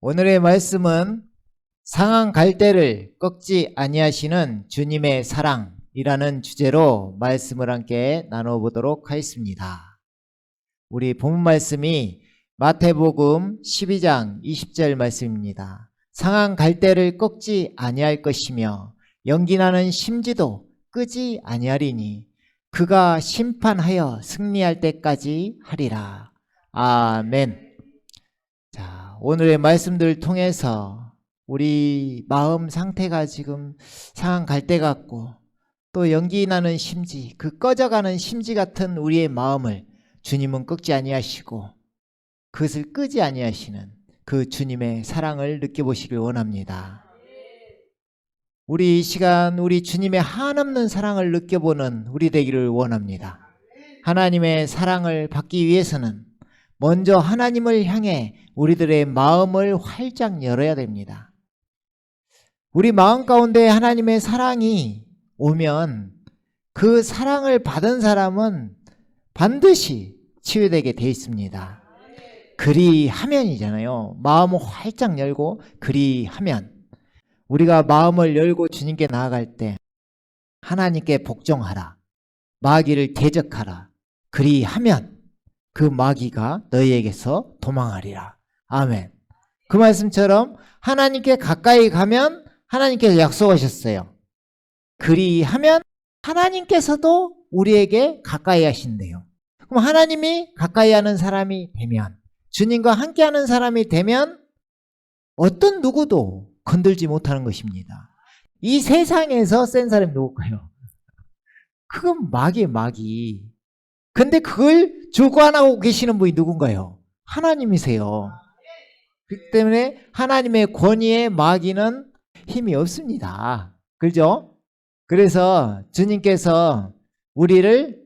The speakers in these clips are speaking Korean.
오늘의 말씀은 상한 갈대를 꺾지 아니하시는 주님의 사랑이라는 주제로 말씀을 함께 나눠보도록 하겠습니다. 우리 본문 말씀이 마태복음 12장 20절 말씀입니다. 상한 갈대를 꺾지 아니할 것이며 연기나는 심지도 끄지 아니하리니 그가 심판하여 승리할 때까지 하리라. 아멘. 자, 오늘의 말씀들을 통해서 우리 마음 상태가 지금 상한 갈대 같고 또 연기나는 심지, 그 꺼져가는 심지 같은 우리의 마음을 주님은 꺾지 아니하시고 그것을 끄지 아니하시는 그 주님의 사랑을 느껴보시길 원합니다. 우리 이 시간 우리 주님의 한없는 사랑을 느껴보는 우리 되기를 원합니다. 하나님의 사랑을 받기 위해서는 먼저 하나님을 향해 우리들의 마음을 활짝 열어야 됩니다. 우리 마음 가운데 하나님의 사랑이 오면 그 사랑을 받은 사람은 반드시 치유되게 되어 있습니다. 그리하면이잖아요. 마음을 활짝 열고 그리하면, 우리가 마음을 열고 주님께 나아갈 때 하나님께 복종하라, 마귀를 대적하라, 그리하면 그 마귀가 너희에게서 도망하리라. 아멘. 그 말씀처럼 하나님께 가까이 가면 하나님께서 약속하셨어요. 그리하면 하나님께서도 우리에게 가까이 하신대요. 그럼 하나님이 가까이 하는 사람이 되면, 주님과 함께하는 사람이 되면 어떤 누구도 건들지 못하는 것입니다. 이 세상에서 센 사람이 누굴까요? 그건 마귀예요, 마귀. 근데 그걸 주관하고 계시는 분이 누군가요? 하나님이세요. 그렇기 때문에 하나님의 권위에 마귀는 힘이 없습니다. 그렇죠? 그래서 주님께서 우리를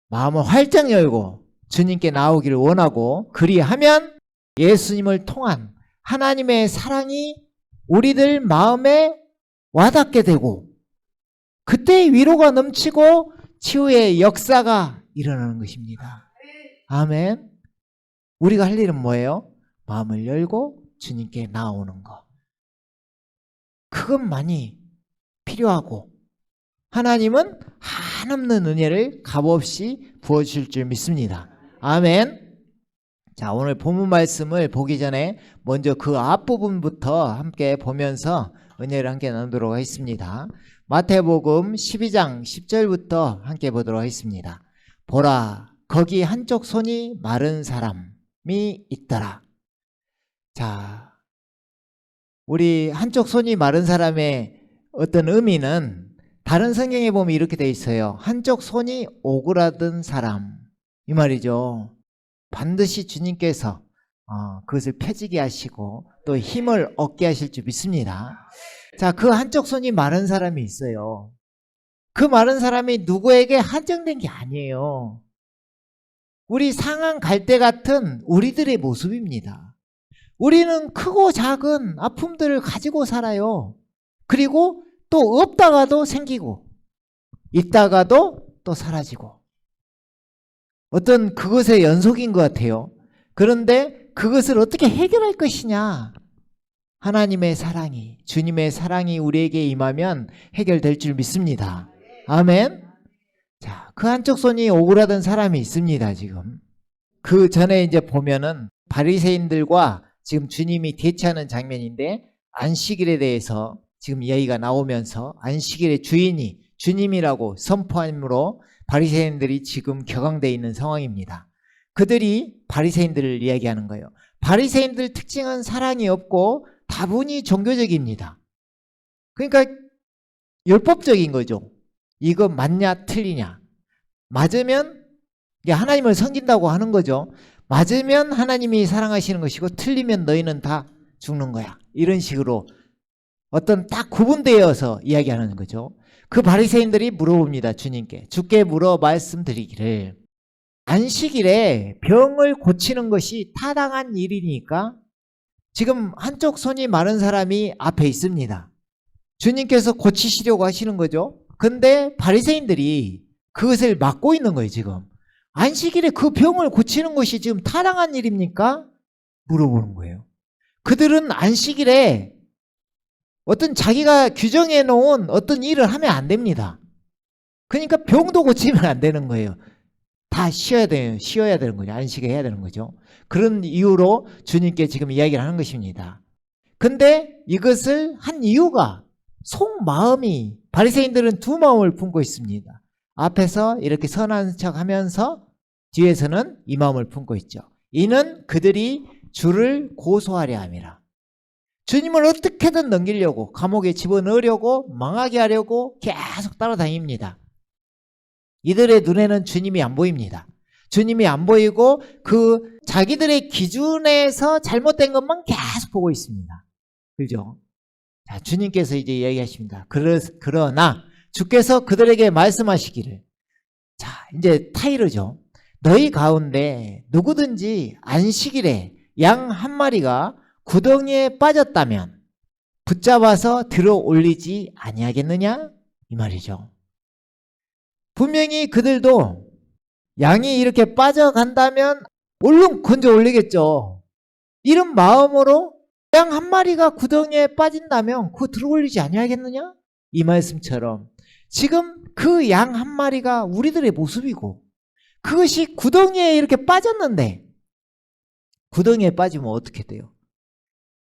마음을 활짝 열고 주님께 나오기를 원하고, 그리하면 예수님을 통한 하나님의 사랑이 우리들 마음에 와닿게 되고 그때 위로가 넘치고 치유의 역사가 일어나는 것입니다. 아멘. 우리가 할 일은 뭐예요? 마음을 열고 주님께 나오는 것. 그것만이 필요하고 하나님은 한없는 은혜를 값없이 부어주실 줄 믿습니다. 아멘. 자, 오늘 본문 말씀을 보기 전에 먼저 그 앞부분부터 함께 보면서 은혜를 함께 나누도록 하겠습니다. 마태복음 12장 10절부터 함께 보도록 하겠습니다. 보라, 거기 한쪽 손이 마른 사람이 있더라. 자, 우리 한쪽 손이 마른 사람의 어떤 의미는 다른 성경에 보면 이렇게 되어 있어요. 한쪽 손이 오그라든 사람, 이 말이죠. 반드시 주님께서 그것을 펴지게 하시고 또 힘을 얻게 하실 줄 믿습니다. 자, 그 한쪽 손이 마른 사람이 있어요. 그 마른 사람이 누구에게 한정된 게 아니에요. 우리 상한 갈대 같은 우리들의 모습입니다. 우리는 크고 작은 아픔들을 가지고 살아요. 그리고 또 없다가도 생기고 있다가도 또 사라지고, 어떤 그것의 연속인 것 같아요. 그런데 그것을 어떻게 해결할 것이냐? 하나님의 사랑이, 주님의 사랑이 우리에게 임하면 해결될 줄 믿습니다. 아멘. 자, 그 한쪽 손이 오그라든 사람이 있습니다. 지금 그 전에 이제 보면은 바리새인들과 지금 주님이 대치하는 장면인데, 안식일에 대해서 지금 이야기가 나오면서 안식일의 주인이 주님이라고 선포함으로 바리새인들이 지금 격앙되어 있는 상황입니다. 그들이 바리새인들을 이야기하는 거예요. 바리새인들 특징은 사랑이 없고 다분히 종교적입니다. 그러니까 율법적인 거죠. 이거 맞냐 틀리냐. 맞으면 하나님을 섬긴다고 하는 거죠. 맞으면 하나님이 사랑하시는 것이고 틀리면 너희는 다 죽는 거야. 이런 식으로 어떤 딱 구분되어서 이야기하는 거죠. 그 바리새인들이 물어봅니다. 주님께. 주께 물어 말씀드리기를, 안식일에 병을 고치는 것이 타당한 일이니까? 지금 한쪽 손이 마른 사람이 앞에 있습니다. 주님께서 고치시려고 하시는 거죠. 근데 바리새인들이 그것을 막고 있는 거예요. 지금 안식일에 그 병을 고치는 것이 지금 타당한 일입니까? 물어보는 거예요. 그들은 안식일에 어떤 자기가 규정해 놓은 어떤 일을 하면 안 됩니다. 그러니까 병도 고치면 안 되는 거예요. 다 쉬어야 되는 거죠. 안식을 해야 되는 거죠. 그런 이유로 주님께 지금 이야기를 하는 것입니다. 근데 이것을 한 이유가 속마음이, 바리새인들은 두 마음을 품고 있습니다. 앞에서 이렇게 선한 척 하면서 뒤에서는 이 마음을 품고 있죠. 이는 그들이 주를 고소하려 함이라. 주님을 어떻게든 넘기려고, 감옥에 집어넣으려고, 망하게 하려고 계속 따라다닙니다. 이들의 눈에는 주님이 안 보입니다. 주님이 안 보이고 그 자기들의 기준에서 잘못된 것만 계속 보고 있습니다. 그죠? 자, 주님께서 이제 이야기하십니다. 그러나 주께서 그들에게 말씀하시기를, 자, 이제 타이르죠. 너희 가운데 누구든지 안식일에 양 한 마리가 구덩이에 빠졌다면 붙잡아서 들어 올리지 아니하겠느냐? 이 말이죠. 분명히 그들도 양이 이렇게 빠져간다면 얼른 건져 올리겠죠. 이런 마음으로 양 한 마리가 구덩이에 빠진다면 그거 들어 올리지 아니하겠느냐? 이 말씀처럼 지금 그 양 한 마리가 우리들의 모습이고, 그것이 구덩이에 이렇게 빠졌는데, 구덩이에 빠지면 어떻게 돼요?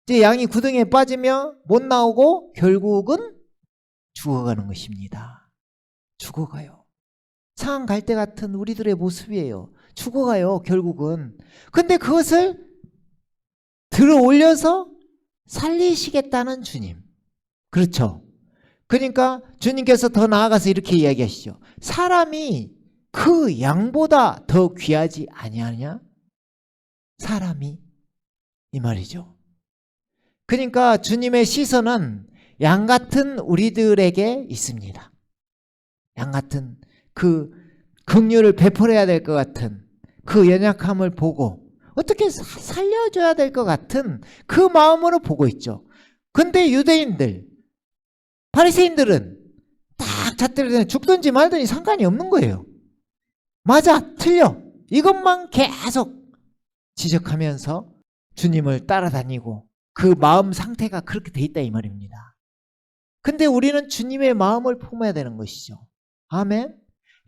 이제 양이 구덩이에 빠지면 못 나오고 결국은 죽어가는 것입니다. 죽어가요. 상한 갈대 같은 우리들의 모습이에요. 죽어가요, 결국은. 근데 그것을 들어 올려서 살리시겠다는 주님. 그렇죠. 그러니까 주님께서 더 나아가서 이렇게 이야기하시죠. 사람이 그 양보다 더 귀하지 아니하냐? 사람이, 이 말이죠. 그러니까 주님의 시선은 양 같은 우리들에게 있습니다. 양 같은 그 긍휼을 베풀어야 될 것 같은 그 연약함을 보고 어떻게 살려줘야 될 것 같은 그 마음으로 보고 있죠. 근데 유대인들, 바리새인들은 딱 잣대를 죽든지 말든지 상관이 없는 거예요. 맞아, 틀려, 이것만 계속 지적하면서 주님을 따라다니고 그 마음 상태가 그렇게 돼 있다 이 말입니다. 근데 우리는 주님의 마음을 품어야 되는 것이죠. 아멘.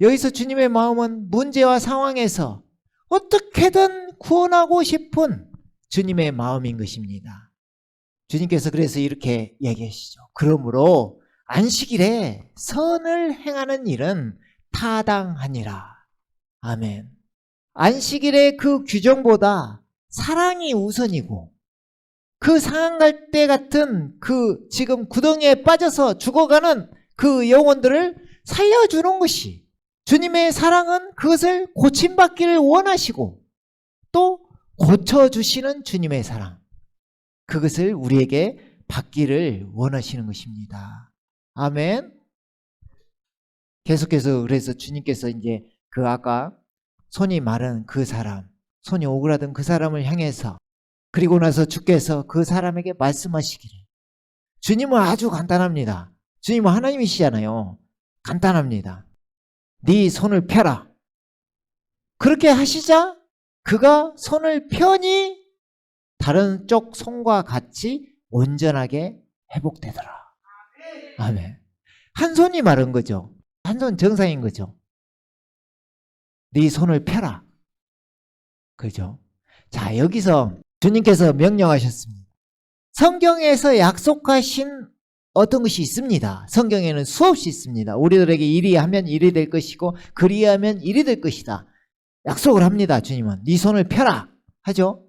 여기서 주님의 마음은 문제와 상황에서 어떻게든 구원하고 싶은 주님의 마음인 것입니다. 주님께서 그래서 이렇게 얘기하시죠. 그러므로 안식일에 선을 행하는 일은 타당하니라. 아멘. 안식일의 그 규정보다 사랑이 우선이고, 그 상한 갈대 같은 그 지금 구덩이에 빠져서 죽어가는 그 영혼들을 살려주는 것이, 주님의 사랑은 그것을 고침받기를 원하시고 또 고쳐주시는 주님의 사랑, 그것을 우리에게 받기를 원하시는 것입니다. 아멘. 계속해서 그래서 주님께서 이제 그 아까 손이 마른 그 사람, 손이 오그라든 그 사람을 향해서, 그리고 나서 주께서 그 사람에게 말씀하시기를, 주님은 아주 간단합니다. 주님은 하나님이시잖아요. 간단합니다. 네 손을 펴라. 그렇게 하시자 그가 손을 펴니 다른 쪽 손과 같이 온전하게 회복되더라. 아멘. 한 손이 마른 거죠. 한 손 정상인 거죠. 네 손을 펴라. 그죠? 자, 여기서 주님께서 명령하셨습니다. 성경에서 약속하신 어떤 것이 있습니다. 성경에는 수없이 있습니다. 우리들에게 이리 하면 이리 될 것이고 그리하면 이리 될 것이다. 약속을 합니다. 주님은 네 손을 펴라 하죠.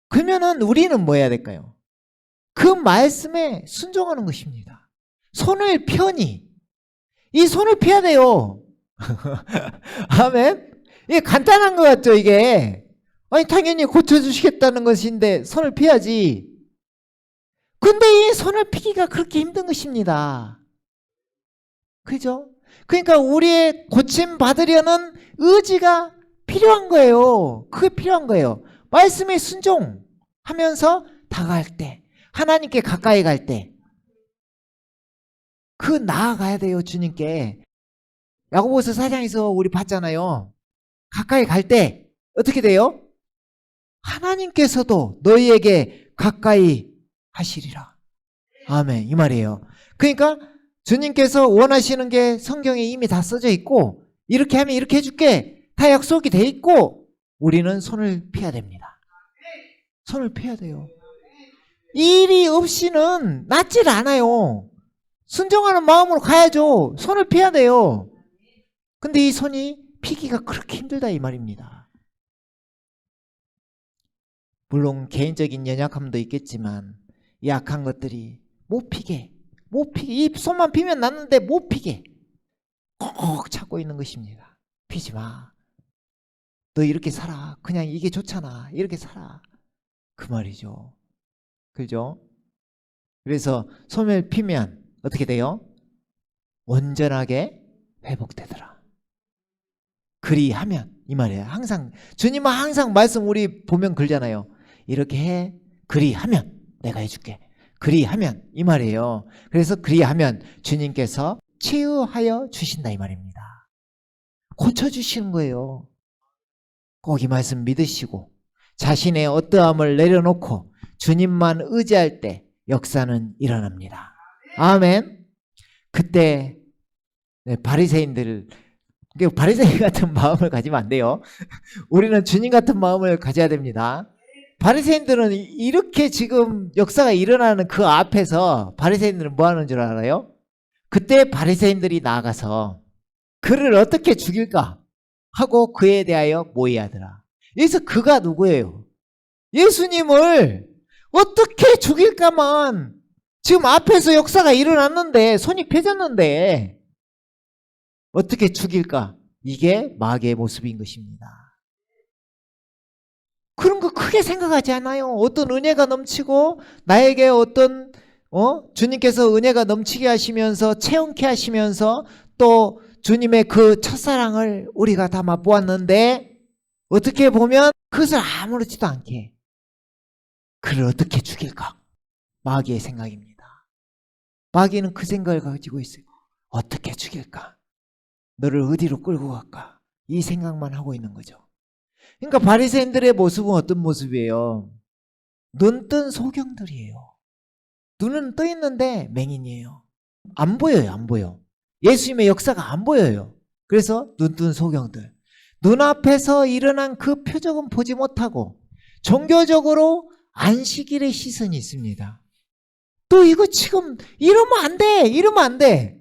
그러면은 우리는 뭐 해야 될까요? 그 말씀에 순종하는 것입니다. 손을 펴니, 이 손을 펴야 돼요. 아멘. 이게 간단한 것 같죠, 이게. 아니, 당연히 고쳐주시겠다는 것인데 손을 펴야지. 근데 이 손을 피기가 그렇게 힘든 것입니다. 그죠? 그러니까 우리의 고침받으려는 의지가 필요한 거예요. 그게 필요한 거예요. 말씀에 순종하면서 다가갈 때, 하나님께 가까이 갈 때, 그 나아가야 돼요, 주님께. 야고보서 4장에서 우리 봤잖아요. 가까이 갈 때 어떻게 돼요? 하나님께서도 너희에게 가까이 하시리라. 아멘. 이 말이에요. 그러니까 주님께서 원하시는 게 성경에 이미 다 써져 있고, 이렇게 하면 이렇게 해줄게, 다 약속이 돼 있고, 우리는 손을 피해야 됩니다. 손을 피해야 돼요. 일이 없이는 낫질 않아요. 순종하는 마음으로 가야죠. 손을 피해야 돼요. 근데 이 손이 피기가 그렇게 힘들다 이 말입니다. 물론 개인적인 연약함도 있겠지만 이 약한 것들이 못 피게 이 손만 피면 낫는데 못 피게 꼭 찾고 있는 것입니다. 피지 마. 너 이렇게 살아. 그냥 이게 좋잖아. 이렇게 살아. 그 말이죠. 그죠? 그래서 손을 피면 어떻게 돼요? 온전하게 회복되더라. 그리하면 이 말이에요. 항상 주님은 항상 말씀 우리 보면 그러잖아요. 이렇게 해. 그리하면 내가 해줄게. 그리하면 이 말이에요. 그래서 그리하면 주님께서 치유하여 주신다 이 말입니다. 고쳐주시는 거예요. 꼭 이 말씀 믿으시고 자신의 어떠함을 내려놓고 주님만 의지할 때 역사는 일어납니다. 아멘. 그때 바리새인들, 바리새인 같은 마음을 가지면 안 돼요. 우리는 주님 같은 마음을 가져야 됩니다. 바리새인들은 이렇게 지금 역사가 일어나는 그 앞에서 바리새인들은 뭐 하는 줄 알아요? 그때 바리새인들이 나아가서 그를 어떻게 죽일까 하고 그에 대하여 모의하더라. 여기서 그가 누구예요? 예수님을 어떻게 죽일까만 지금 앞에서 역사가 일어났는데 손이 펴졌는데 어떻게 죽일까? 이게 마귀의 모습인 것입니다. 그런 거 크게 생각하지 않아요. 어떤 은혜가 넘치고 나에게 어떤 주님께서 은혜가 넘치게 하시면서 체험케 하시면서 또 주님의 그 첫사랑을 우리가 다 맛보았는데 어떻게 보면 그것을 아무렇지도 않게 그를 어떻게 죽일까? 마귀의 생각입니다. 마귀는 그 생각을 가지고 있어요. 어떻게 죽일까? 너를 어디로 끌고 갈까? 이 생각만 하고 있는 거죠. 그러니까 바리새인들의 모습은 어떤 모습이에요? 눈뜬 소경들이에요. 눈은 떠 있는데 맹인이에요. 안 보여요. 안 보여. 예수님의 역사가 안 보여요. 그래서 눈뜬 소경들. 눈앞에서 일어난 그 표적은 보지 못하고 종교적으로 안식일의 시선이 있습니다. 또 이거 지금 이러면 안 돼. 이러면 안 돼.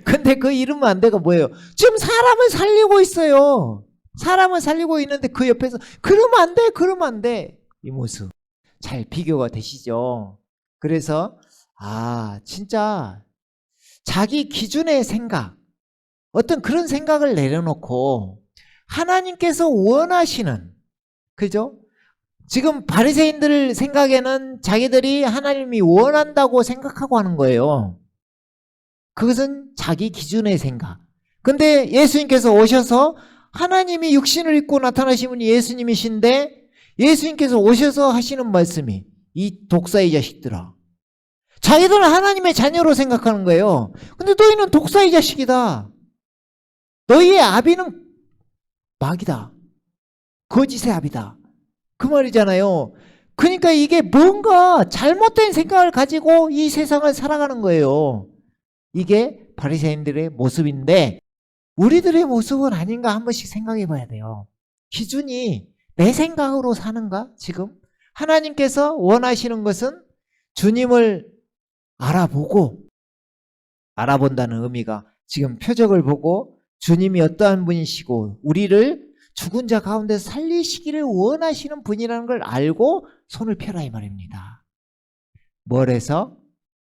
근데 그 이러면 안 돼가 뭐예요? 지금 사람을 살리고 있어요. 사람을 살리고 있는데 그 옆에서 그러면 안 돼. 그러면 안 돼. 이 모습 잘 비교가 되시죠? 그래서 진짜 자기 기준의 생각, 어떤 그런 생각을 내려놓고 하나님께서 원하시는, 그죠? 지금 바리새인들 생각에는 자기들이 하나님이 원한다고 생각하고 하는 거예요. 그것은 자기 기준의 생각. 근데 예수님께서 오셔서 하나님이 육신을 입고 나타나신 분이 예수님이신데 예수님께서 오셔서 하시는 말씀이 이 독사의 자식들아. 자기들은 하나님의 자녀로 생각하는 거예요. 근데 너희는 독사의 자식이다. 너희의 아비는 마귀다. 거짓의 아비다. 그 말이잖아요. 그러니까 이게 뭔가 잘못된 생각을 가지고 이 세상을 살아가는 거예요. 이게 바리새인들의 모습인데 우리들의 모습은 아닌가 한 번씩 생각해 봐야 돼요. 기준이 내 생각으로 사는가 지금? 하나님께서 원하시는 것은 주님을 알아본다는 의미가 지금 표적을 보고 주님이 어떠한 분이시고 우리를 죽은 자 가운데서 살리시기를 원하시는 분이라는 걸 알고 손을 펴라 이 말입니다. 뭘 해서?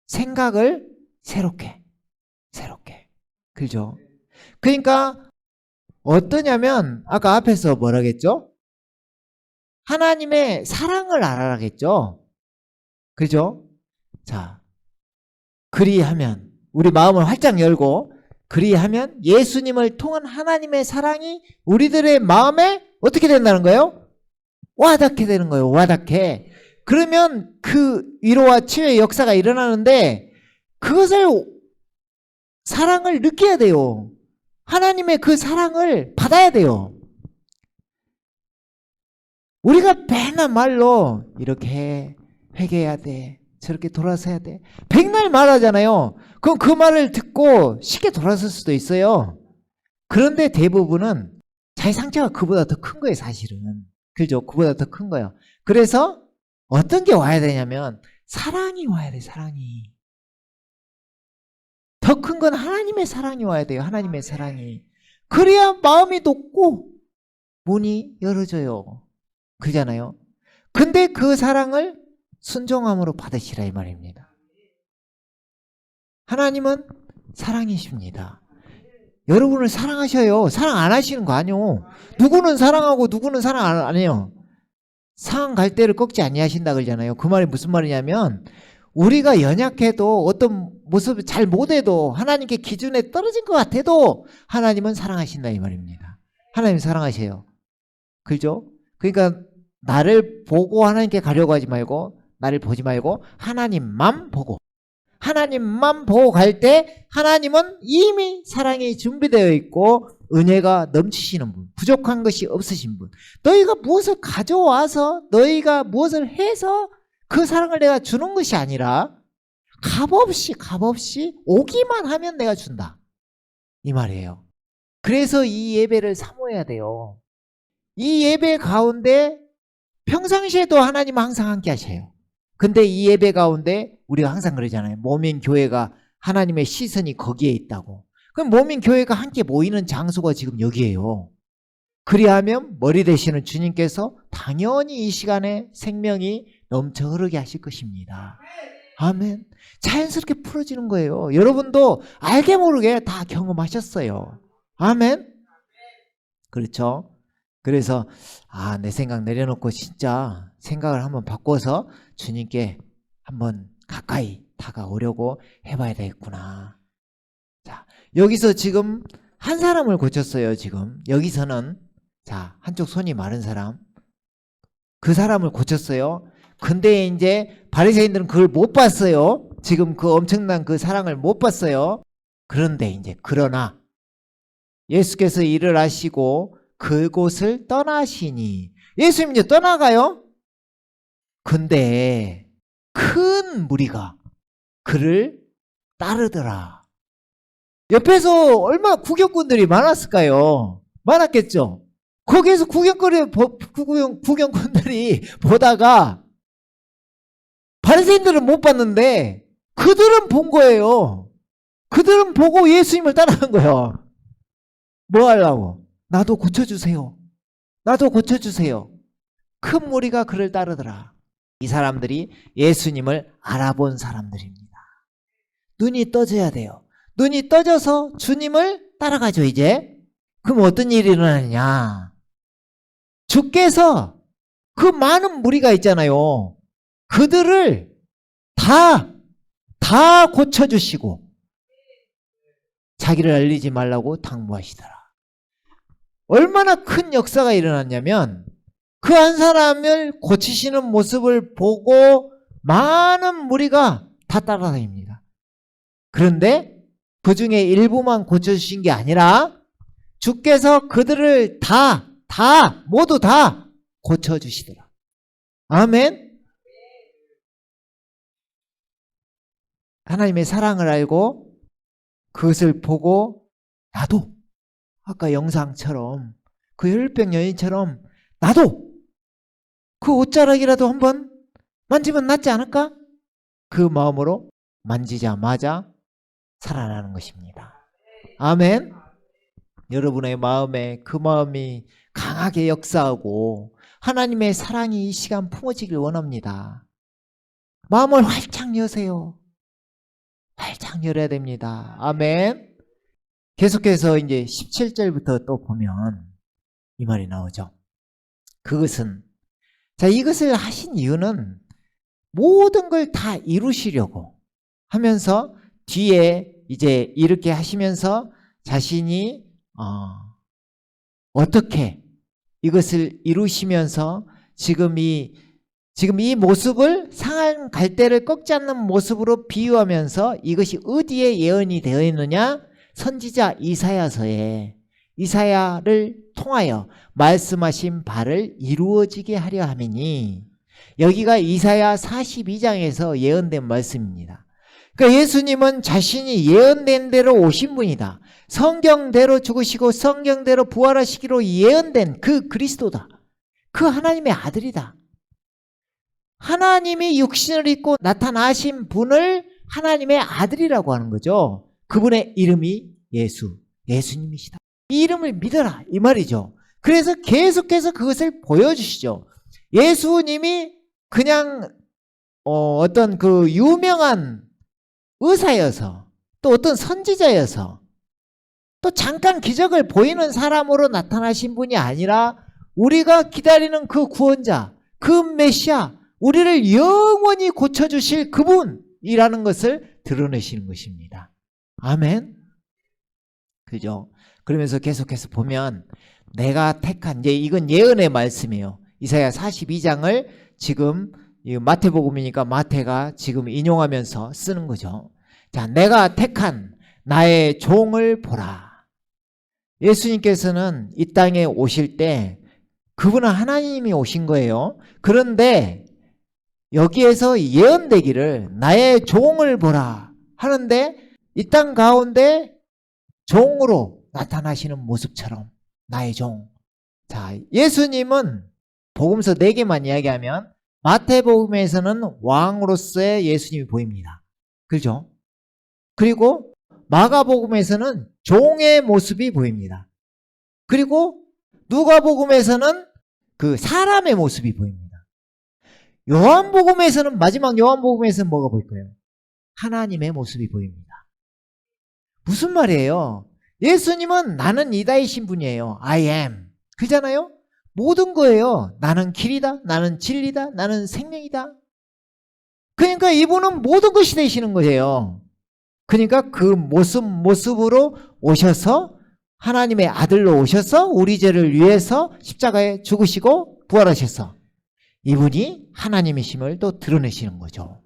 생각을 새롭게. 그죠? 그러니까 어떠냐면 아까 앞에서 뭐라겠죠? 하나님의 사랑을 알아라겠죠? 그죠? 자, 그리하면 우리 마음을 활짝 열고 그리하면 예수님을 통한 하나님의 사랑이 우리들의 마음에 어떻게 된다는 거예요? 와닿게 되는 거예요. 와닿게. 그러면 그 위로와 치유의 역사가 일어나는데 그것을 사랑을 느껴야 돼요. 하나님의 그 사랑을 받아야 돼요. 우리가 맨날 말로 이렇게 회개해야 돼. 저렇게 돌아서야 돼. 백날 말하잖아요. 그럼 그 말을 듣고 쉽게 돌아설 수도 있어요. 그런데 대부분은 자기 상처가 그보다 더 큰 거예요, 사실은. 그죠? 그보다 더 큰 거예요. 그래서 어떤 게 와야 되냐면 사랑이 와야 돼, 사랑이. 더 큰 건 하나님의 사랑이 와야 돼요, 하나님의 사랑이. 그래야 마음이 높고 문이 열어져요. 그잖아요. 근데 그 사랑을 순종함으로 받으시라 이 말입니다. 하나님은 사랑이십니다. 여러분을 사랑하셔요. 사랑 안 하시는 거 아니요. 누구는 사랑하고 누구는 사랑 안 해요. 상한 갈대를 꺾지 아니하신다 그러잖아요. 그 말이 무슨 말이냐면 우리가 연약해도 어떤 모습을 잘 못해도 하나님께 기준에 떨어진 것 같아도 하나님은 사랑하신다 이 말입니다. 하나님 사랑하셔요. 그죠? 그러니까 나를 보고 하나님께 가려고 하지 말고 나를 보지 말고 하나님만 보고 갈 때 하나님은 이미 사랑이 준비되어 있고 은혜가 넘치시는 분, 부족한 것이 없으신 분. 너희가 무엇을 가져와서 너희가 무엇을 해서 그 사랑을 내가 주는 것이 아니라 값없이 오기만 하면 내가 준다. 이 말이에요. 그래서 이 예배를 사모해야 돼요. 이 예배 가운데 평상시에도 하나님은 항상 함께 하셔요. 근데 이 예배 가운데 우리가 항상 그러잖아요. 모민 교회가 하나님의 시선이 거기에 있다고. 그럼 모민 교회가 함께 모이는 장소가 지금 여기예요. 그리하면 머리 되시는 주님께서 당연히 이 시간에 생명이 넘쳐 흐르게 하실 것입니다. 아멘. 자연스럽게 풀어지는 거예요. 여러분도 알게 모르게 다 경험하셨어요. 아멘. 그렇죠. 그래서 내 생각 내려놓고 진짜 생각을 한번 바꿔서 주님께 한번 가까이 다가오려고 해봐야 되겠구나. 자, 여기서 지금 한 사람을 고쳤어요. 지금 여기서는 자, 한쪽 손이 마른 사람, 그 사람을 고쳤어요. 근데 이제 바리새인들은 그걸 못 봤어요. 지금 그 엄청난 그 사랑을 못 봤어요. 그런데 이제 그러나 예수께서 일을 하시고 그곳을 떠나시니 예수님 이제 떠나가요. 근데 큰 무리가 그를 따르더라. 옆에서 얼마나 구경꾼들이 많았을까요? 많았겠죠. 거기에서 구경꾼들이 보다가 바리새인들은 못 봤는데 그들은 본 거예요. 그들은 보고 예수님을 따라간 거예요. 뭐 하려고? 나도 고쳐주세요. 나도 고쳐주세요. 큰 무리가 그를 따르더라. 이 사람들이 예수님을 알아본 사람들입니다. 눈이 떠져야 돼요. 눈이 떠져서 주님을 따라가죠 이제. 그럼 어떤 일이 일어나느냐. 주께서 그 많은 무리가 있잖아요. 그들을 다 고쳐주시고 자기를 알리지 말라고 당부하시더라. 얼마나 큰 역사가 일어났냐면 그 한 사람을 고치시는 모습을 보고 많은 무리가 다 따라다닙니다. 그런데 그 중에 일부만 고쳐주신 게 아니라 주께서 그들을 모두 다 고쳐주시더라. 아멘. 하나님의 사랑을 알고 그것을 보고 나도 아까 영상처럼 그 혈병 여인처럼 나도 그 옷자락이라도 한번 만지면 낫지 않을까? 그 마음으로 만지자마자 살아나는 것입니다. 아멘. 여러분의 마음에 그 마음이 강하게 역사하고 하나님의 사랑이 이 시간 품어지길 원합니다. 마음을 활짝 여세요. 활짝 열어야 됩니다. 아멘. 계속해서 이제 17절부터 또 보면 이 말이 나오죠. 그것은 이것을 하신 이유는 모든 걸 다 이루시려고 하면서 뒤에 이제 이렇게 하시면서 자신이 어떻게 이것을 이루시면서 지금 이 모습을 상한 갈대를 꺾지 않는 모습으로 비유하면서 이것이 어디에 예언이 되어 있느냐? 선지자 이사야서에 이사야를 통하여 말씀하신 바를 이루어지게 하려 함이니 여기가 이사야 42장에서 예언된 말씀입니다. 그러니까 예수님은 자신이 예언된 대로 오신 분이다. 성경대로 죽으시고 성경대로 부활하시기로 예언된 그 그리스도다. 그 하나님의 아들이다. 하나님이 육신을 입고 나타나신 분을 하나님의 아들이라고 하는 거죠. 그분의 이름이 예수님이시다. 이 이름을 믿어라 이 말이죠. 그래서 계속해서 그것을 보여주시죠. 예수님이 그냥 어떤 그 유명한 의사여서 또 어떤 선지자여서 또 잠깐 기적을 보이는 사람으로 나타나신 분이 아니라 우리가 기다리는 그 구원자, 그 메시아, 우리를 영원히 고쳐주실 그분이라는 것을 드러내시는 것입니다. 아멘. 그죠? 그러면서 계속해서 보면 내가 택한, 이제 이건 예언의 말씀이에요. 이사야 42장을 지금 마태복음이니까 마태가 지금 인용하면서 쓰는 거죠. 자, 내가 택한 나의 종을 보라. 예수님께서는 이 땅에 오실 때 그분은 하나님이 오신 거예요. 그런데 여기에서 예언되기를 나의 종을 보라 하는데 이 땅 가운데 종으로 나타나시는 모습처럼 나의 종. 자, 예수님은 복음서 4개만 이야기하면 마태복음에서는 왕으로서의 예수님이 보입니다. 그렇죠? 그리고 마가복음에서는 종의 모습이 보입니다. 그리고 누가복음에서는 그 사람의 모습이 보입니다. 요한복음에서는 마지막 요한복음에서는 뭐가 보일 거예요? 하나님의 모습이 보입니다. 무슨 말이에요? 예수님은 나는 이다이신 분이에요. I am. 그잖아요? 모든 거예요. 나는 길이다. 나는 진리다. 나는 생명이다. 그러니까 이분은 모든 것이 되시는 거예요. 그러니까 그 모습으로 오셔서 하나님의 아들로 오셔서 우리 죄를 위해서 십자가에 죽으시고 부활하셔서 이분이 하나님이심을 또 드러내시는 거죠.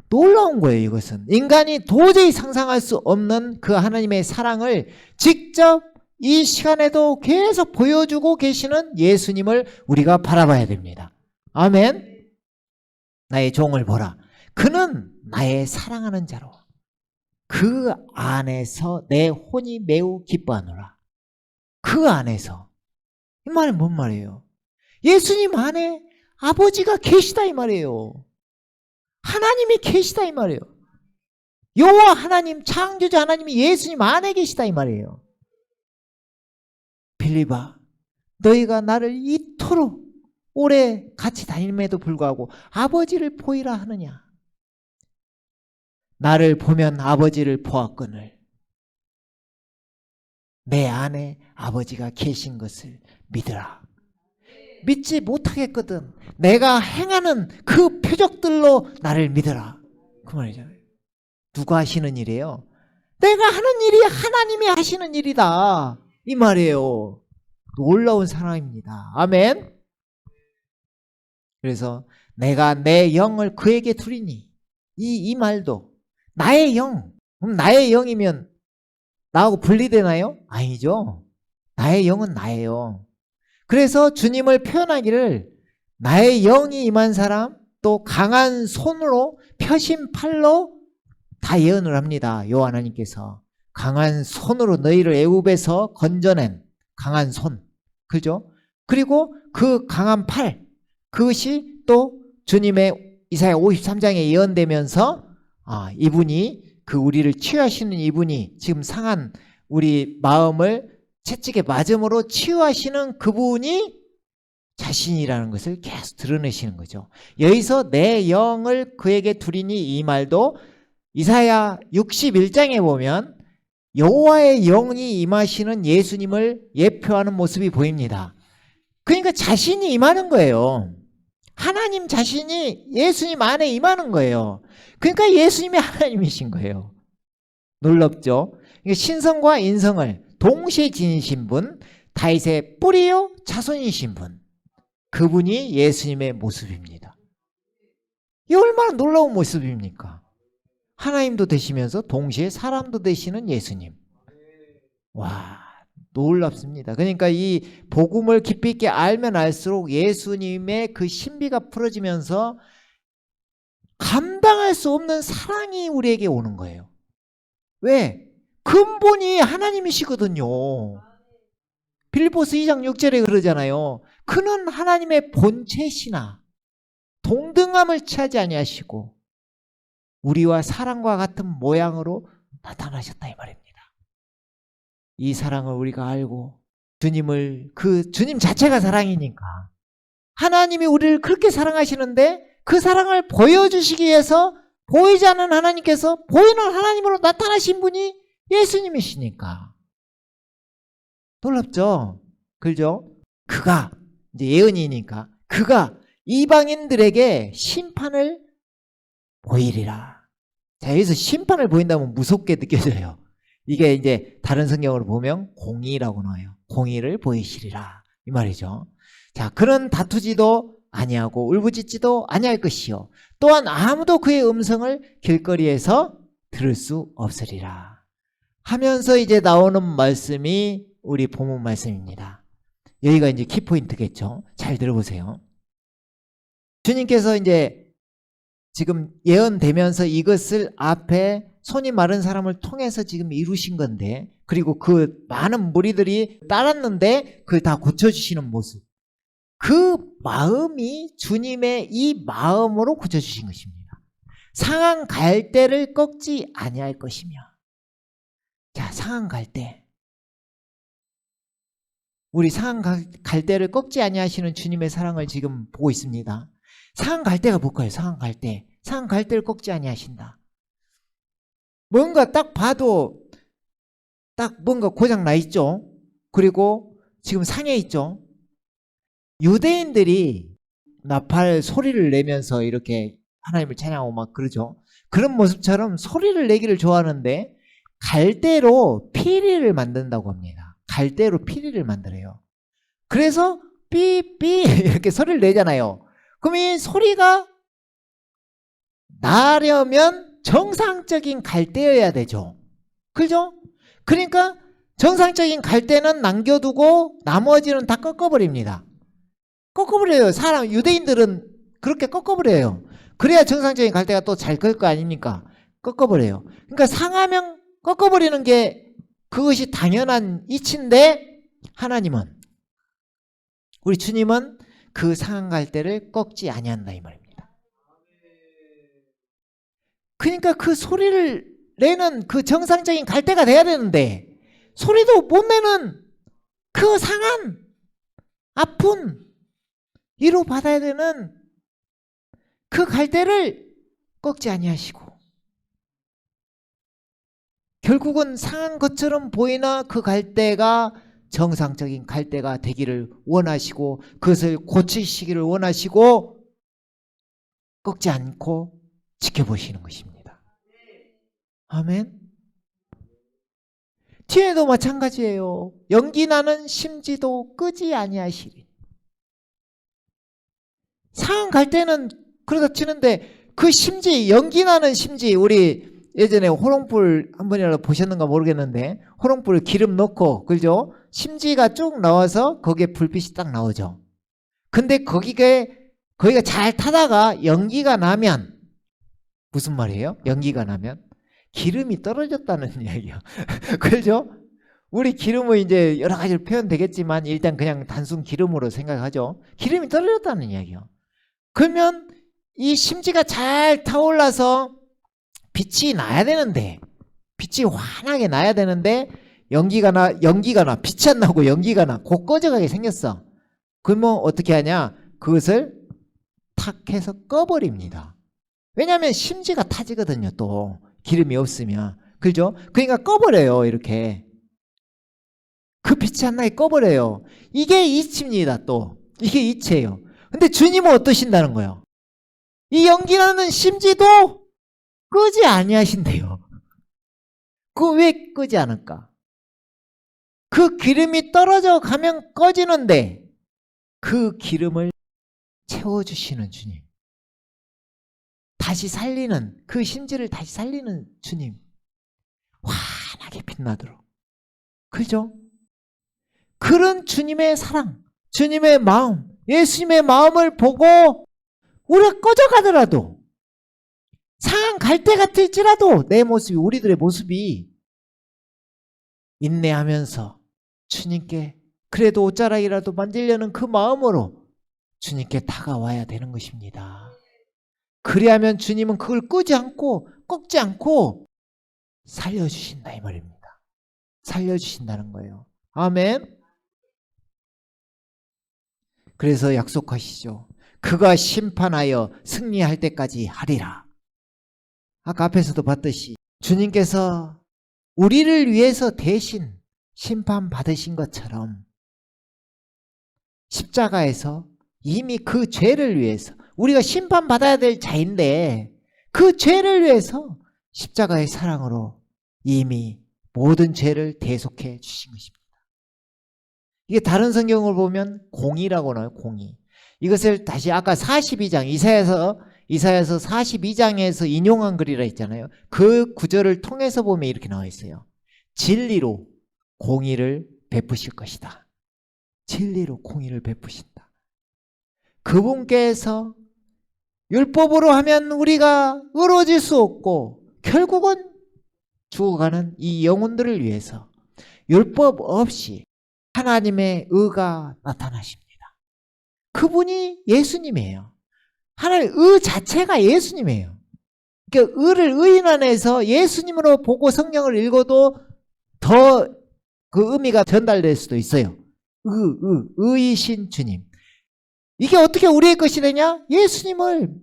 놀라운 거예요. 이것은 인간이 도저히 상상할 수 없는 그 하나님의 사랑을 직접 이 시간에도 계속 보여주고 계시는 예수님을 우리가 바라봐야 됩니다. 아멘. 나의 종을 보라. 그는 나의 사랑하는 자로 그 안에서 내 혼이 매우 기뻐하노라. 그 안에서. 이 말은 뭔 말이에요? 예수님 안에 아버지가 계시다 이 말이에요. 하나님이 계시다 이 말이에요. 여호와 하나님, 창조자 하나님이 예수님 안에 계시다 이 말이에요. 빌리바, 너희가 나를 이토록 오래 같이 다님에도 불구하고 아버지를 보이라 하느냐. 나를 보면 아버지를 보았거늘 내 안에 아버지가 계신 것을 믿으라. 믿지 못하겠거든 내가 행하는 그 표적들로 나를 믿어라. 그 말이잖아요. 누가 하시는 일이에요? 내가 하는 일이 하나님이 하시는 일이다 이 말이에요. 놀라운 사랑입니다. 아멘. 그래서 내가 내 영을 그에게 두리니 이 말도 나의 영. 그럼 나의 영이면 나하고 분리되나요? 아니죠. 나의 영은 나예요. 그래서 주님을 표현하기를 나의 영이 임한 사람 또 강한 손으로 펴신 팔로 다 예언을 합니다. 여호와 하나님께서 강한 손으로 너희를 애굽에서 건져낸 강한 손. 그죠? 그리고 그 강한 팔 그것이 또 주님의 이사야 53장에 예언되면서 이분이 그 우리를 치유하시는 이분이 지금 상한 우리 마음을 채찍에 맞음으로 치유하시는 그분이 자신이라는 것을 계속 드러내시는 거죠. 여기서 내 영을 그에게 두리니 이 말도 이사야 61장에 보면 여호와의 영이 임하시는 예수님을 예표하는 모습이 보입니다. 그러니까 자신이 임하는 거예요. 하나님 자신이 예수님 안에 임하는 거예요. 그러니까 예수님이 하나님이신 거예요. 놀랍죠? 신성과 인성을 동시에 지니신 분, 다윗의 뿌리요 자손이신 분, 그분이 예수님의 모습입니다. 이 얼마나 놀라운 모습입니까? 하나님도 되시면서 동시에 사람도 되시는 예수님. 와, 놀랍습니다. 그러니까 이 복음을 깊이 있게 알면 알수록 예수님의 그 신비가 풀어지면서 감당할 수 없는 사랑이 우리에게 오는 거예요. 왜? 근본이 하나님이시거든요. 빌립보서 2장 6절에 그러잖아요. 그는 하나님의 본체시나 동등함을 취하지 아니하시고 우리와 사랑과 같은 모양으로 나타나셨다 이 말입니다. 이 사랑을 우리가 알고 주님을, 그 주님 자체가 사랑이니까 하나님이 우리를 그렇게 사랑하시는데 그 사랑을 보여주시기 위해서 보이지 않는 하나님께서 보이는 하나님으로 나타나신 분이 예수님이시니까 놀랍죠? 그죠? 그가 이제 예언이니까 그가 이방인들에게 심판을 보이리라. 자, 여기서 심판을 보인다면 무섭게 느껴져요. 이게 이제 다른 성경으로 보면 공의라고 나와요. 공의를 보이시리라 이 말이죠. 자, 그는 다투지도 아니하고 울부짖지도 아니할 것이요 또한 아무도 그의 음성을 길거리에서 들을 수 없으리라 하면서 이제 나오는 말씀이 우리 본문 말씀입니다. 여기가 이제 키포인트겠죠. 잘 들어보세요. 주님께서 이제 지금 예언되면서 이것을 앞에 손이 마른 사람을 통해서 지금 이루신 건데, 그리고 그 많은 무리들이 따랐는데 그걸 다 고쳐주시는 모습, 그 마음이 주님의 이 마음으로 고쳐주신 것입니다. 상한 갈대를 꺾지 아니할 것이며. 자, 상한 갈대, 우리 상한 갈대를 꺾지 아니하시는 주님의 사랑을 지금 보고 있습니다. 상한 갈대가 뭘까요? 상한 갈대. 상한 갈대를 꺾지 아니하신다. 뭔가 딱 봐도 딱 뭔가 고장 나 있죠. 그리고 지금 상해 있죠. 유대인들이 나팔 소리를 내면서 이렇게 하나님을 찬양하고 막 그러죠. 그런 모습처럼 소리를 내기를 좋아하는데 갈대로 피리를 만든다고 합니다. 갈대로 피리를 만들어요. 그래서 삐삐 이렇게 소리를 내잖아요. 그럼 이 소리가 나려면 정상적인 갈대여야 되죠. 그죠? 그러니까 정상적인 갈대는 남겨두고 나머지는 다 꺾어버립니다. 꺾어버려요. 사람, 유대인들은 그렇게 꺾어버려요. 그래야 정상적인 갈대가 또 잘 클 거 아닙니까? 꺾어버려요. 그러니까 상하면 꺾어버리는 게 그것이 당연한 이치인데, 하나님은, 우리 주님은 그 상한 갈대를 꺾지 아니한다 이 말입니다. 그러니까 그 소리를 내는 그 정상적인 갈대가 돼야 되는데 소리도 못 내는 그 상한 아픈 위로 받아야 되는 그 갈대를 꺾지 아니하시고, 결국은 상한 것처럼 보이나 그 갈대가 정상적인 갈대가 되기를 원하시고 그것을 고치시기를 원하시고 꺾지 않고 지켜보시는 것입니다. 아멘. 뒤에도 마찬가지예요. 연기 나는 심지도 끄지 아니하시리. 상한 갈대는 그러다 치는데 그 심지, 연기 나는 심지, 우리 예전에 호롱불 한 번이라도 보셨는가 모르겠는데 호롱불 기름 넣고, 그죠? 심지가 쭉 나와서 거기에 불빛이 딱 나오죠. 근데 거기가 잘 타다가 연기가 나면 무슨 말이에요? 연기가 나면 기름이 떨어졌다는 이야기예요. 그죠? 우리 기름은 이제 여러 가지로 표현되겠지만 일단 그냥 단순 기름으로 생각하죠. 기름이 떨어졌다는 이야기예요. 그러면 이 심지가 잘 타올라서 빛이 나야 되는데, 빛이 환하게 나야 되는데 연기가 나, 빛이 안 나고 연기가 나, 곧 꺼져가게 생겼어. 그러면 어떻게 하냐? 그것을 탁 해서 꺼버립니다. 왜냐하면 심지가 타지거든요. 또 기름이 없으면. 그죠? 그러니까 꺼버려요. 이렇게 그 빛이 안 나게 꺼버려요. 이게 이치입니다. 또 이게 이치예요. 근데 주님은 어떠신다는 거예요? 이 연기나는 심지도 끄지 아니하신대요. 그 왜 끄지 않을까? 그 기름이 떨어져 가면 꺼지는데 그 기름을 채워주시는 주님, 다시 살리는, 그 심지를 다시 살리는 주님, 환하게 빛나도록. 그죠? 그런 주님의 사랑, 주님의 마음, 예수님의 마음을 보고 우리가 꺼져가더라도, 상한 갈대 같을지라도 내 모습이, 우리들의 모습이 인내하면서 주님께 그래도 옷자락이라도 만지려는 그 마음으로 주님께 다가와야 되는 것입니다. 그리하면 주님은 그걸 끄지 않고 꺾지 않고 살려주신다 이 말입니다. 살려주신다는 거예요. 아멘. 그래서 약속하시죠. 그가 심판하여 승리할 때까지 하리라. 아까 앞에서도 봤듯이 주님께서 우리를 위해서 대신 심판받으신 것처럼 십자가에서 이미 그 죄를 위해서, 우리가 심판받아야 될 자인데 그 죄를 위해서 십자가의 사랑으로 이미 모든 죄를 대속해 주신 것입니다. 이게 다른 성경을 보면 공의라고 나와요. 공의. 이것을 다시 아까 42장 이사야서 42장에서 인용한 글이라 했잖아요. 그 구절을 통해서 보면 이렇게 나와 있어요. 진리로 공의를 베푸실 것이다. 진리로 공의를 베푸신다. 그분께서 율법으로 하면 우리가 의로워질 수 없고 결국은 죽어가는 이 영혼들을 위해서 율법 없이 하나님의 의가 나타나십니다. 그분이 예수님이에요. 하나님 의 자체가 예수님이에요. 그러니까 의를 의인 안에서 예수님으로 보고 성경을 읽어도 더 그 의미가 전달될 수도 있어요. 의이신 주님. 이게 어떻게 우리의 것이 되냐? 예수님을